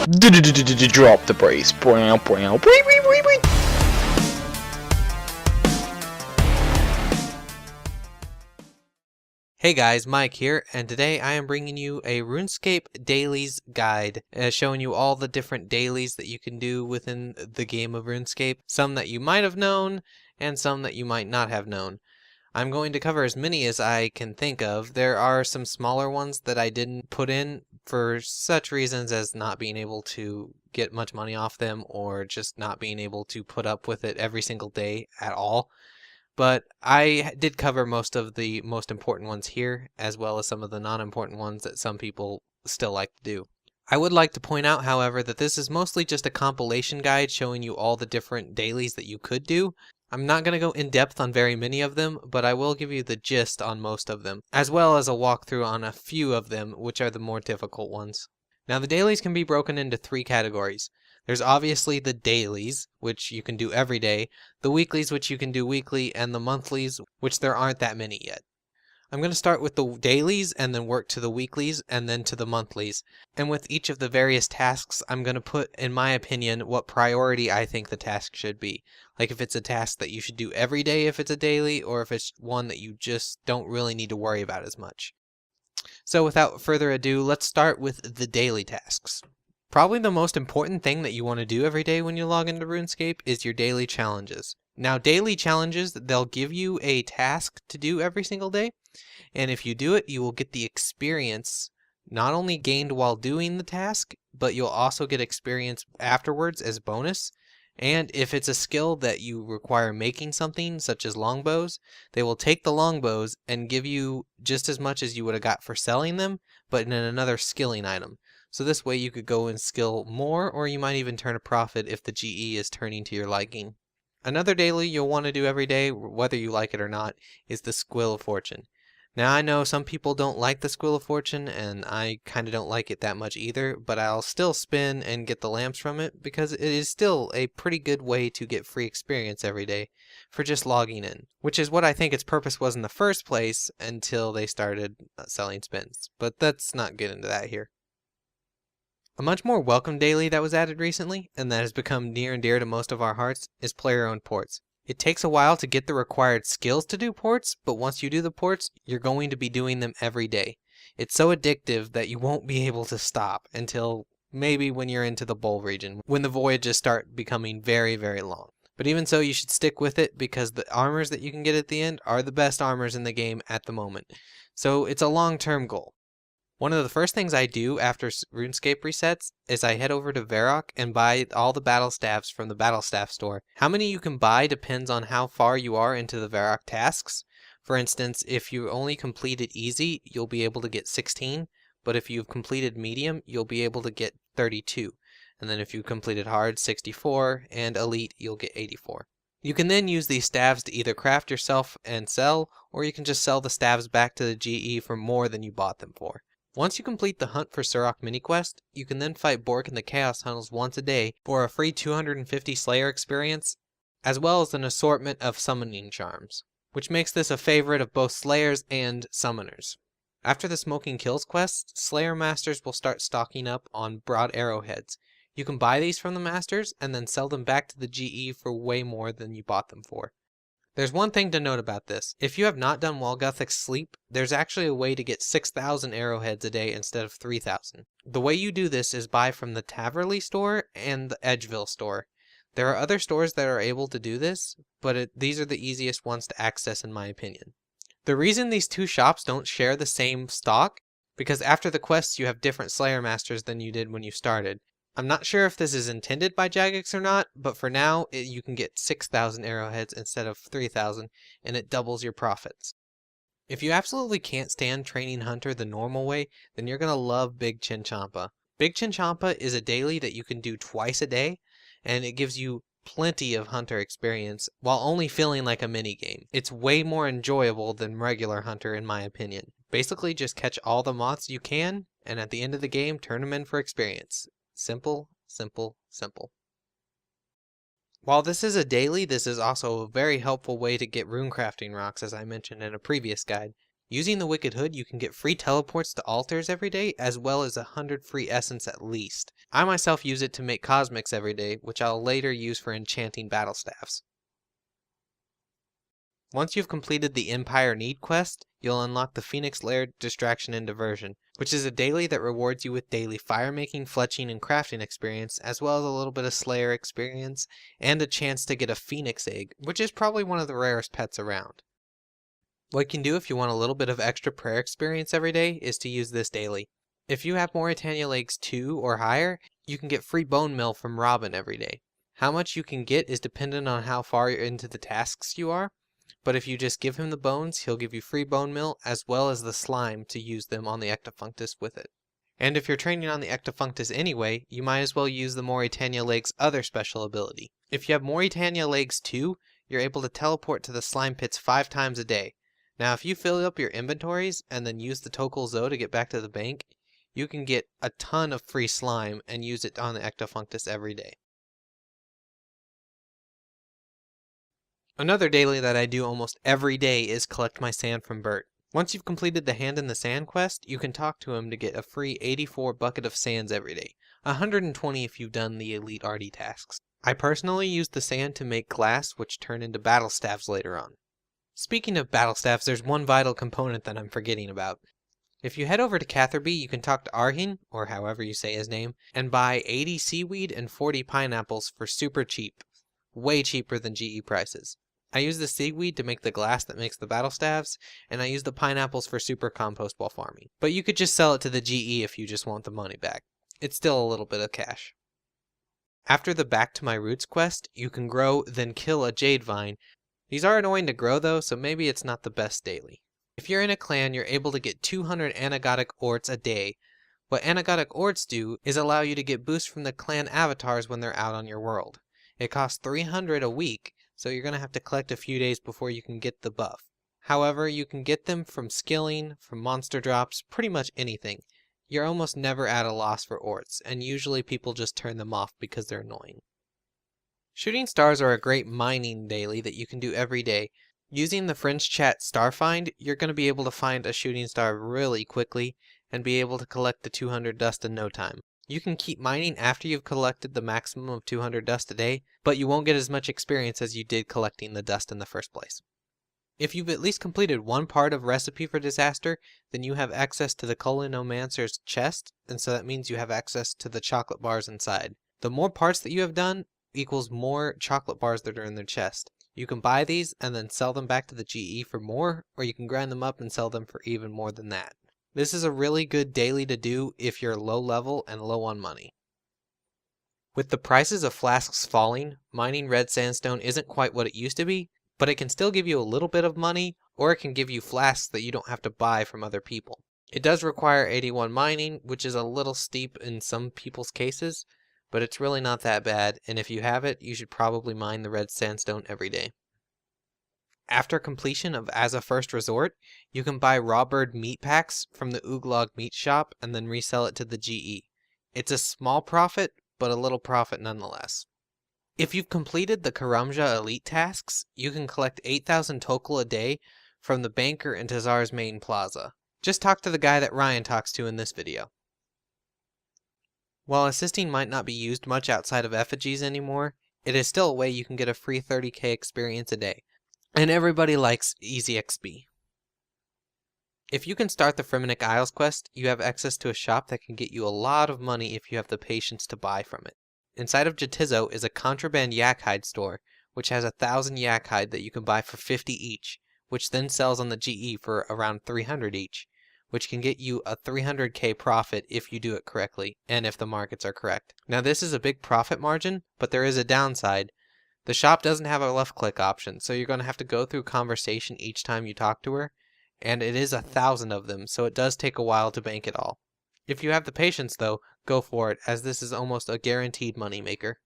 Drop the brace. Hey guys, Mike here, and today I am bringing you a RuneScape Dailies guide, showing you all the different dailies that you can do within the game of RuneScape, some that you might have known, and some that you might not have known. I'm going to cover as many as I can think of. There are some smaller ones that I didn't put in for such reasons as not being able to get much money off them, or just not being able to put up with it every single day at all. But I did cover most of the most important ones here, as well as some of the non-important ones that some people still like to do. I would like to point out, however, that this is mostly just a compilation guide showing you all the different dailies that you could do. I'm not going to go in depth on very many of them, but I will give you the gist on most of them, as well as a walkthrough on a few of them, which are the more difficult ones. Now, the dailies can be broken into three categories. There's obviously the dailies, which you can do every day, the weeklies, which you can do weekly, and the monthlies, which there aren't that many yet. I'm going to start with the dailies and then work to the weeklies and then to the monthlies. And with each of the various tasks, I'm going to put, in my opinion, what priority I think the task should be. Like if it's a task that you should do every day if it's a daily, or if it's one that you just don't really need to worry about as much. So without further ado, let's start with the daily tasks. Probably the most important thing that you want to do every day when you log into RuneScape is your daily challenges. Now, daily challenges, they'll give you a task to do every single day, and if you do it, you will get the experience not only gained while doing the task, but you'll also get experience afterwards as bonus. And if it's a skill that you require making something, such as longbows, they will take the longbows and give you just as much as you would have got for selling them, but in another skilling item. So this way you could go and skill more, or you might even turn a profit if the GE is turning to your liking. Another daily you'll want to do every day, whether you like it or not, is the Squill of Fortune. Now I know some people don't like the Squill of Fortune, and I kind of don't like it that much either, but I'll still spin and get the lamps from it, because it is still a pretty good way to get free experience every day for just logging in, which is what I think its purpose was in the first place until they started selling spins. But let's not get into that here. A much more welcome daily that was added recently, and that has become near and dear to most of our hearts, is player-owned ports. It takes a while to get the required skills to do ports, but once you do the ports, you're going to be doing them every day. It's so addictive that you won't be able to stop until maybe when you're into the bowl region, when the voyages start becoming very, very long. But even so, you should stick with it, because the armors that you can get at the end are the best armors in the game at the moment. So it's a long-term goal. One of the first things I do after RuneScape resets is I head over to FullHouseRS and buy all the battle staffs from the battle staff store. How many you can buy depends on how far you are into the FullHouseRS tasks. For instance, if you only completed easy, you'll be able to get 16, but if you've completed medium, you'll be able to get 32. And then if you completed hard, 64, and elite, you'll get 84. You can then use these staves to either craft yourself and sell, or you can just sell the staves back to the GE for more than you bought them for. Once you complete the Hunt for Surok mini-quest, you can then fight Bork in the Chaos Tunnels once a day for a free 250 Slayer experience, as well as an assortment of summoning charms, which makes this a favorite of both Slayers and Summoners. After the Smoking Kills quest, Slayer Masters will start stocking up on Broad Arrowheads. You can buy these from the Masters and then sell them back to the GE for way more than you bought them for. There's one thing to note about this. If you have not done Walguthic's Sleep, there's actually a way to get 6,000 arrowheads a day instead of 3,000. The way you do this is buy from the Taverley store and the Edgeville store. There are other stores that are able to do this, but these are the easiest ones to access in my opinion. The reason these two shops don't share the same stock, because after the quests you have different Slayer Masters than you did when you started. I'm not sure if this is intended by Jagex or not, but for now, you can get 6,000 arrowheads instead of 3,000, and it doubles your profits. If you absolutely can't stand training Hunter the normal way, then you're going to love Big Chinchampa. Big Chinchampa is a daily that you can do twice a day, and it gives you plenty of Hunter experience while only feeling like a minigame. It's way more enjoyable than regular Hunter in my opinion. Basically just catch all the moths you can, and at the end of the game, turn them in for experience. Simple, simple, simple. While this is a daily, this is also a very helpful way to get runecrafting rocks, as I mentioned in a previous guide. Using the Wicked Hood, you can get free teleports to altars every day, as well as 100 free essence at least. I myself use it to make cosmics every day, which I'll later use for enchanting battle staffs. Once you've completed the Empire Need quest, you'll unlock the Phoenix Lair Distraction and Diversion, which is a daily that rewards you with daily firemaking, fletching, and crafting experience, as well as a little bit of Slayer experience, and a chance to get a Phoenix Egg, which is probably one of the rarest pets around. What you can do if you want a little bit of extra prayer experience every day is to use this daily. If you have Mauritania Legs 2 or higher, you can get free bone meal from Robin every day. How much you can get is dependent on how far into the tasks you are, but if you just give him the bones, he'll give you free bone meal as well as the slime to use them on the Ectofunctus with it. And if you're training on the Ectofunctus anyway, you might as well use the Mauritania Legs' other special ability. If you have Mauritania Legs 2, you're able to teleport to the slime pits 5 times a day. Now if you fill up your inventories and then use the Tokal Zo to get back to the bank, you can get a ton of free slime and use it on the Ectofunctus every day. Another daily that I do almost every day is collect my sand from Bert. Once you've completed the Hand in the Sand quest, you can talk to him to get a free 84 bucket of sands every day, 120 if you've done the Elite RD tasks. I personally use the sand to make glass, which turn into battle staffs later on. Speaking of battle staffs, there's one vital component that I'm forgetting about. If you head over to Catherby, you can talk to Arhin, or however you say his name, and buy 80 seaweed and 40 pineapples for super cheap. Way cheaper than GE prices. I use the seaweed to make the glass that makes the battle staves, and I use the pineapples for super compost while farming. But you could just sell it to the GE if you just want the money back. It's still a little bit of cash. After the Back to My Roots quest, you can grow, then kill a jade vine. These are annoying to grow though, so maybe it's not the best daily. If you're in a clan, you're able to get 200 anagotic orts a day. What anagotic orts do is allow you to get boosts from the clan avatars when they're out on your world. It costs 300 a week, so you're going to have to collect a few days before you can get the buff. However, you can get them from skilling, from monster drops, pretty much anything. You're almost never at a loss for orts, and usually people just turn them off because they're annoying. Shooting stars are a great mining daily that you can do every day. Using the French chat Starfind, you're going to be able to find a shooting star really quickly and be able to collect the 200 dust in no time. You can keep mining after you've collected the maximum of 200 dust a day, but you won't get as much experience as you did collecting the dust in the first place. If you've at least completed one part of Recipe for Disaster, then you have access to the Culinomancer's chest, and so that means you have access to the chocolate bars inside. The more parts that you have done equals more chocolate bars that are in their chest. You can buy these and then sell them back to the GE for more, or you can grind them up and sell them for even more than that. This is a really good daily to do if you're low level and low on money. With the prices of flasks falling, mining red sandstone isn't quite what it used to be, but it can still give you a little bit of money, or it can give you flasks that you don't have to buy from other people. It does require 81 mining, which is a little steep in some people's cases, but it's really not that bad, and if you have it, you should probably mine the red sandstone every day. After completion of As a First Resort, you can buy raw bird meat packs from the Ooglog meat shop and then resell it to the GE. It's a small profit, but a little profit nonetheless. If you've completed the Karamja Elite tasks, you can collect 8,000 Tokal a day from the banker in Tazar's main plaza. Just talk to the guy that Ryan talks to in this video. While assisting might not be used much outside of effigies anymore, it is still a way you can get a free 30k experience a day. And everybody likes easy XP. If you can start the Fremenic Isles quest, you have access to a shop that can get you a lot of money if you have the patience to buy from it. Inside of Jatizo is a contraband yak hide store, which has 1,000 yak hide that you can buy for 50 each, which then sells on the GE for around 300 each, which can get you a 300k profit if you do it correctly, and if the markets are correct. Now this is a big profit margin, but there is a downside. The shop doesn't have a left click option, so you're going to have to go through conversation each time you talk to her, and it is 1,000 of them, so it does take a while to bank it all. If you have the patience though, go for it, as this is almost a guaranteed money maker.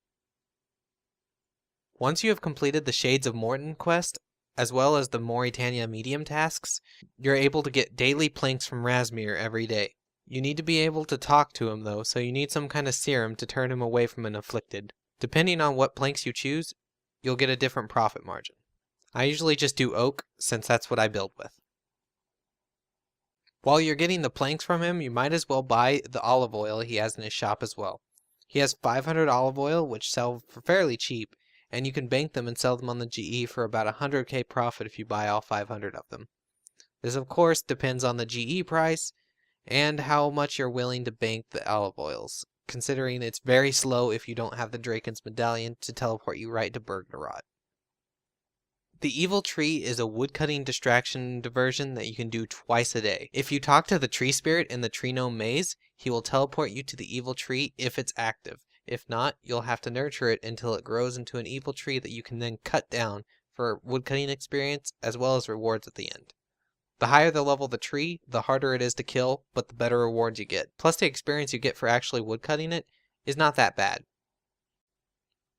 Once you have completed the Shades of Morton quest, as well as the Mauritania medium tasks, you're able to get daily planks from Razmir every day. You need to be able to talk to him though, so you need some kind of serum to turn him away from an afflicted. Depending on what planks you choose, you'll get a different profit margin. I usually just do oak, since that's what I build with. While you're getting the planks from him, you might as well buy the olive oil he has in his shop as well. He has 500 olive oil, which sell for fairly cheap, and you can bank them and sell them on the GE for about 100k profit if you buy all 500 of them. This of course depends on the GE price and how much you're willing to bank the olive oils, considering it's very slow if you don't have the Draken's medallion to teleport you right to Bergnerod. The evil tree is a woodcutting distraction diversion that you can do twice a day. If you talk to the tree spirit in the tree gnome maze, he will teleport you to the evil tree if it's active. If not, you'll have to nurture it until it grows into an evil tree that you can then cut down for woodcutting experience as well as rewards at the end. The higher the level of the tree, the harder it is to kill, but the better rewards you get. Plus the experience you get for actually woodcutting it is not that bad.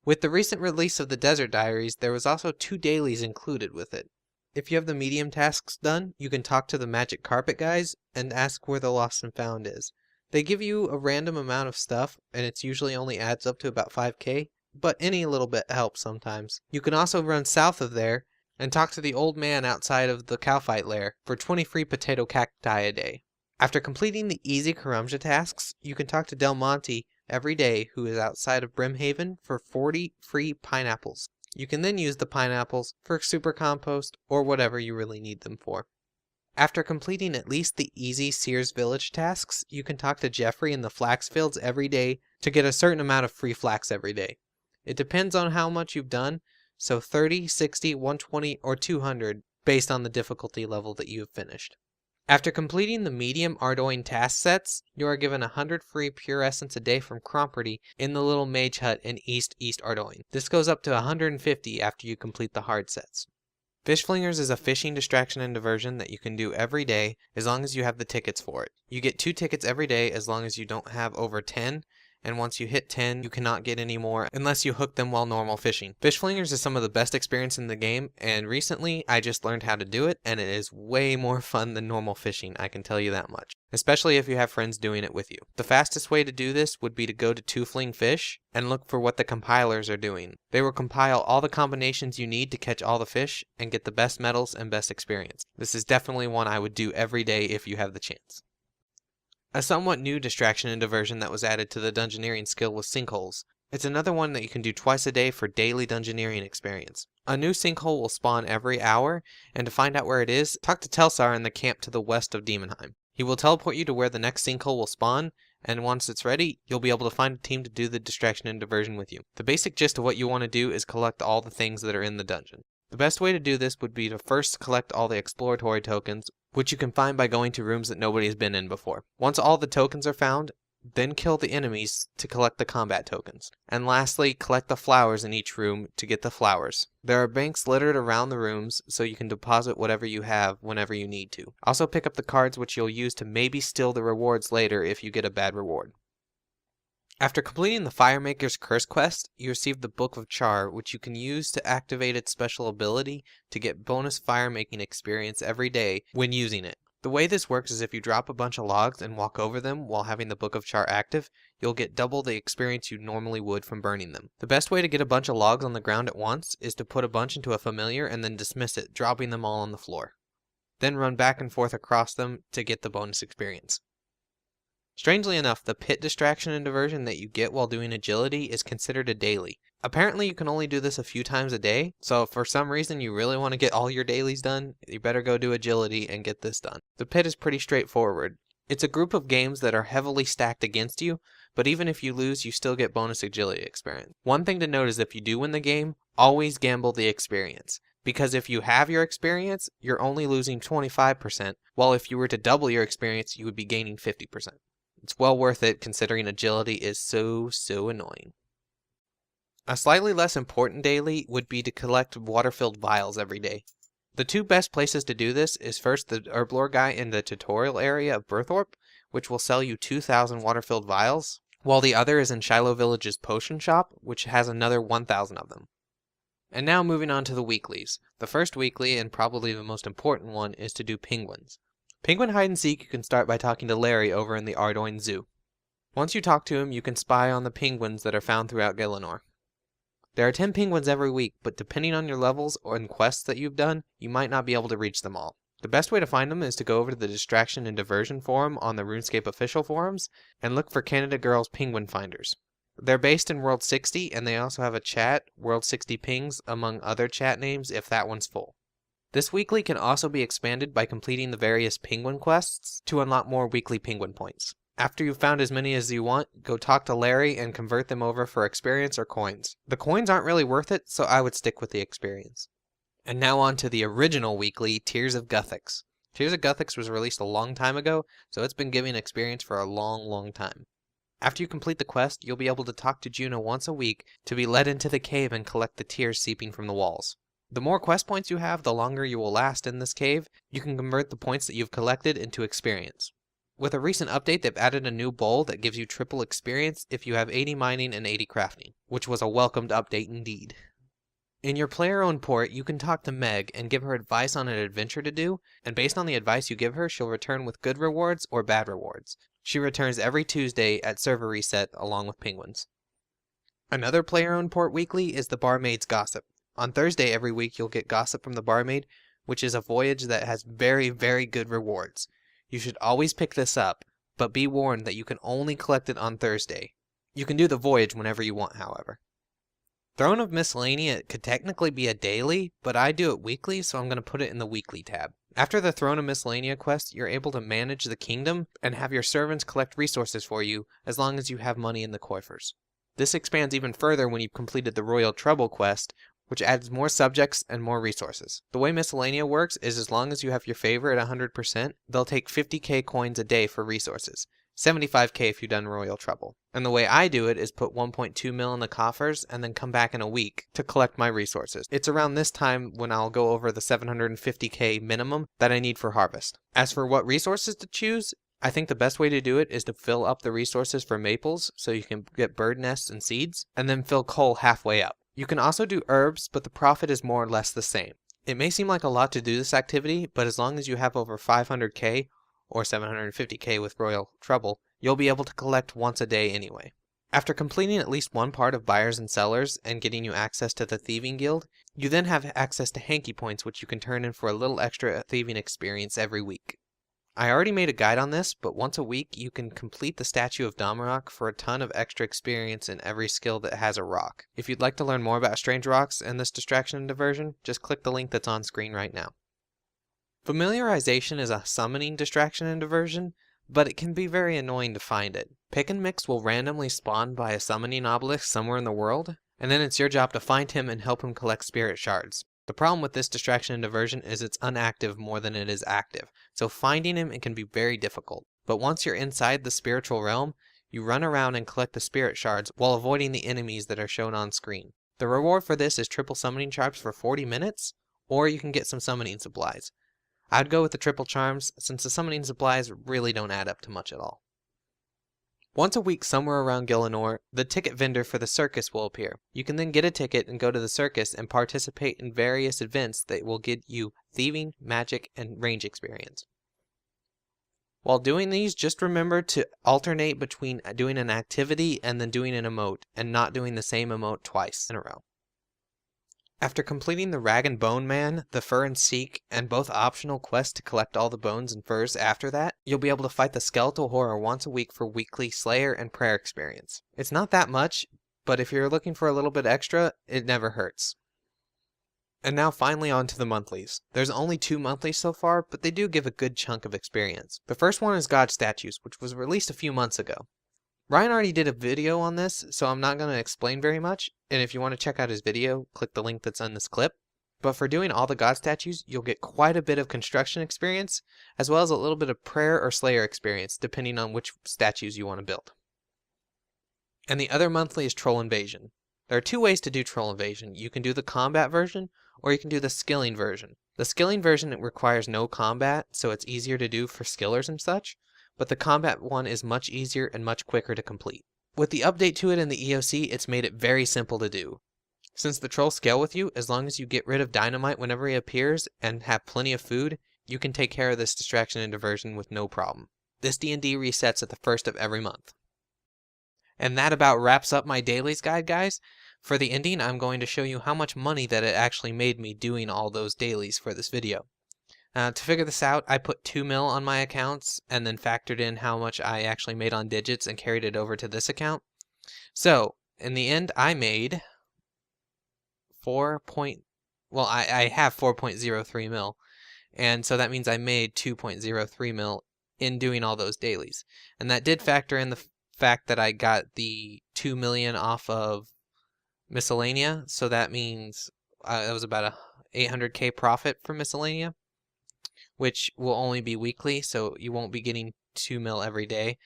With the recent release of the Desert Diaries, there was also 2 dailies included with it. If you have the medium tasks done, you can talk to the magic carpet guys and ask where the lost and found is. They give you a random amount of stuff, and it's usually only adds up to about 5k, but any little bit helps sometimes. You can also run south of there and talk to the old man outside of the Cowfight lair for 20 free potato cacti a day. After completing the easy Karamja tasks, you can talk to Del Monte every day, who is outside of Brimhaven, for 40 free pineapples. You can then use the pineapples for super compost or whatever you really need them for. After completing at least the easy Sears Village tasks, you can talk to Jeffrey in the flax fields every day to get a certain amount of free flax every day. It depends on how much you've done, so 30, 60, 120, or 200 based on the difficulty level that you have finished. After completing the medium Ardoin task sets, you are given 100 free pure essence a day from Cromperty in the little mage hut in East Ardoin. This goes up to 150 after you complete the hard sets. Fish Flingers is a fishing distraction and diversion that you can do every day as long as you have the tickets for it. You get 2 tickets every day as long as you don't have over 10, and once you hit 10, you cannot get any more unless you hook them while normal fishing. Fish Flingers is some of the best experience in the game, and recently I just learned how to do it, and it is way more fun than normal fishing, I can tell you that much. Especially if you have friends doing it with you. The fastest way to do this would be to go to Two Fling Fish and look for what the compilers are doing. They will compile all the combinations you need to catch all the fish and get the best medals and best experience. This is definitely one I would do every day if you have the chance. A somewhat new distraction and diversion that was added to the dungeoneering skill was sinkholes. It's another one that you can do twice a day for daily dungeoneering experience. A new sinkhole will spawn every hour, and to find out where it is, talk to Telsar in the camp to the west of Demonheim. He will teleport you to where the next sinkhole will spawn, and once it's ready, you'll be able to find a team to do the distraction and diversion with you. The basic gist of what you want to do is collect all the things that are in the dungeon. The best way to do this would be to first collect all the exploratory tokens, which you can find by going to rooms that nobody has been in before. Once all the tokens are found, then kill the enemies to collect the combat tokens. And lastly, collect the flowers in each room to get the flowers. There are banks littered around the rooms, so you can deposit whatever you have whenever you need to. Also pick up the cards which you'll use to maybe steal the rewards later if you get a bad reward. After completing the Firemaker's Curse quest, you receive the Book of Char, which you can use to activate its special ability to get bonus firemaking experience every day when using it. The way this works is if you drop a bunch of logs and walk over them while having the Book of Char active, you'll get double the experience you normally would from burning them. The best way to get a bunch of logs on the ground at once is to put a bunch into a familiar and then dismiss it, dropping them all on the floor. Then run back and forth across them to get the bonus experience. Strangely enough, the pit distraction and diversion that you get while doing agility is considered a daily. Apparently you can only do this a few times a day, so if for some reason you really want to get all your dailies done, you better go do agility and get this done. The pit is pretty straightforward. It's a group of games that are heavily stacked against you, but even if you lose, you still get bonus agility experience. One thing to note is if you do win the game, always gamble the experience. Because if you have your experience, you're only losing 25%, while if you were to double your experience, you would be gaining 50%. It's well worth it considering agility is so annoying. A slightly less important daily would be to collect water-filled vials every day. The 2 best places to do this is first the Herblore guy in the tutorial area of Berthorpe, which will sell you 2,000 water-filled vials, while the other is in Shiloh Village's potion shop, which has another 1,000 of them. And now moving on to the weeklies. The first weekly, and probably the most important one, is to do penguins. Penguin hide and seek you can start by talking to Larry over in the Ardoin Zoo. Once you talk to him, you can spy on the penguins that are found throughout Gielinor. There are 10 penguins every week, but depending on your levels or in quests that you've done, you might not be able to reach them all. The best way to find them is to go over to the Distraction and Diversion forum on the RuneScape official forums and look for Canada Girls Penguin Finders. They're based in World 60, and they also have a chat, World 60 Pings, among other chat names if that one's full. This weekly can also be expanded by completing the various penguin quests to unlock more weekly penguin points. After you've found as many as you want, go talk to Larry and convert them over for experience or coins. The coins aren't really worth it, so I would stick with the experience. And now on to the original weekly, Tears of Guthix. Tears of Guthix was released a long time ago, so it's been giving experience for a long time. After you complete the quest, you'll be able to talk to Juno once a week to be led into the cave and collect the tears seeping from the walls. The more quest points you have, the longer you will last in this cave. You can convert the points that you've collected into experience. With a recent update, they've added a new bowl that gives you triple experience if you have 80 mining and 80 crafting, which was a welcomed update indeed. In your player-owned port, you can talk to Meg and give her advice on an adventure to do, and based on the advice you give her, she'll return with good rewards or bad rewards. She returns every Tuesday at server reset along with penguins. Another player-owned port weekly is the Barmaid's Gossip. On Thursday every week you'll get Gossip from the Barmaid, which is a voyage that has very good rewards. You should always pick this up, but be warned that you can only collect it on Thursday. You can do the voyage whenever you want, however. Throne of Miscellanea could technically be a daily, but I do it weekly, so I'm going to put it in the weekly tab. After the Throne of Miscellanea quest, you're able to manage the kingdom and have your servants collect resources for you as long as you have money in the coffers. This expands even further when you've completed the Royal Trouble quest, which adds more subjects and more resources. The way Miscellanea works is as long as you have your favor at 100%, they'll take 50k coins a day for resources. 75k if you've done Royal Trouble. And the way I do it is put 1.2 mil in the coffers and then come back in a week to collect my resources. It's around this time when I'll go over the 750k minimum that I need for harvest. As for what resources to choose, I think the best way to do it is to fill up the resources for maples so you can get bird nests and seeds, and then fill coal halfway up. You can also do herbs, but the profit is more or less the same. It may seem like a lot to do this activity, but as long as you have over 500k, or 750k with Royal Trouble, you'll be able to collect once a day anyway. After completing at least one part of Buyers and Sellers and getting you access to the Thieving Guild, you then have access to Hanky Points, which you can turn in for a little extra thieving experience every week. I already made a guide on this, but once a week you can complete the Statue of Damarok for a ton of extra experience in every skill that has a rock. If you'd like to learn more about strange rocks and this distraction and diversion, just click the link that's on screen right now. Familiarization is a summoning distraction and diversion, but it can be very annoying to find it. Pick and Mix will randomly spawn by a summoning obelisk somewhere in the world, and then it's your job to find him and help him collect spirit shards. The problem with this distraction and diversion is it's inactive more than it is active, so finding him it can be very difficult. But once you're inside the spiritual realm, you run around and collect the spirit shards while avoiding the enemies that are shown on screen. The reward for this is triple summoning charms for 40 minutes, or you can get some summoning supplies. I'd go with the triple charms since the summoning supplies really don't add up to much at all. Once a week somewhere around Gillinor, the ticket vendor for the circus will appear. You can then get a ticket and go to the circus and participate in various events that will give you thieving, magic, and range experience. While doing these, just remember to alternate between doing an activity and then doing an emote, and not doing the same emote twice in a row. After completing the Rag and Bone Man, the Fur and Seek, and both optional quests to collect all the bones and furs after that, you'll be able to fight the Skeletal Horror once a week for weekly Slayer and Prayer experience. It's not that much, but if you're looking for a little bit extra, it never hurts. And now finally on to the monthlies. There's only 2 monthlies so far, but they do give a good chunk of experience. The first one is God Statues, which was released a few months ago. Ryan already did a video on this, so I'm not going to explain very much, and if you want to check out his video, click the link that's on this clip. But for doing all the God statues, you'll get quite a bit of construction experience, as well as a little bit of prayer or slayer experience, depending on which statues you want to build. And the other monthly is Troll Invasion. There are 2 ways to do Troll Invasion. You can do the combat version, or you can do the skilling version. The skilling version it requires no combat, so it's easier to do for skillers and such. But the combat one is much easier and much quicker to complete. With the update to it in the EOC, it's made it very simple to do. Since the trolls scale with you, as long as you get rid of dynamite whenever he appears and have plenty of food, you can take care of this distraction and diversion with no problem. This D&D resets at the first of every month. And that about wraps up my dailies guide, guys. For the ending, I'm going to show you how much money that it actually made me doing all those dailies for this video. To figure this out, I put 2 mil on my accounts and then factored in how much I actually made on digits and carried it over to this account. So in the end, I made I have 4.03 mil, and so that means I made 2.03 mil in doing all those dailies. And that did factor in the fact that I got the 2 million off of miscellanea, so that means that was about a 800k profit from miscellanea, which will only be weekly, so you won't be getting 2 mil every day.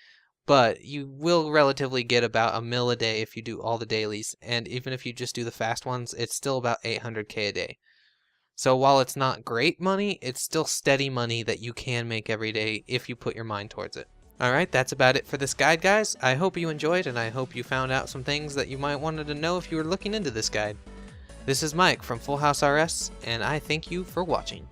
But you will relatively get about a mil a day if you do all the dailies, and even if you just do the fast ones, it's still about 800k a day. So while it's not great money, it's still steady money that you can make every day if you put your mind towards it. Alright, that's about it for this guide, guys. I hope you enjoyed, and I hope you found out some things that you might wanted to know if you were looking into this guide. This is Mike from FullHouseRS, and I thank you for watching.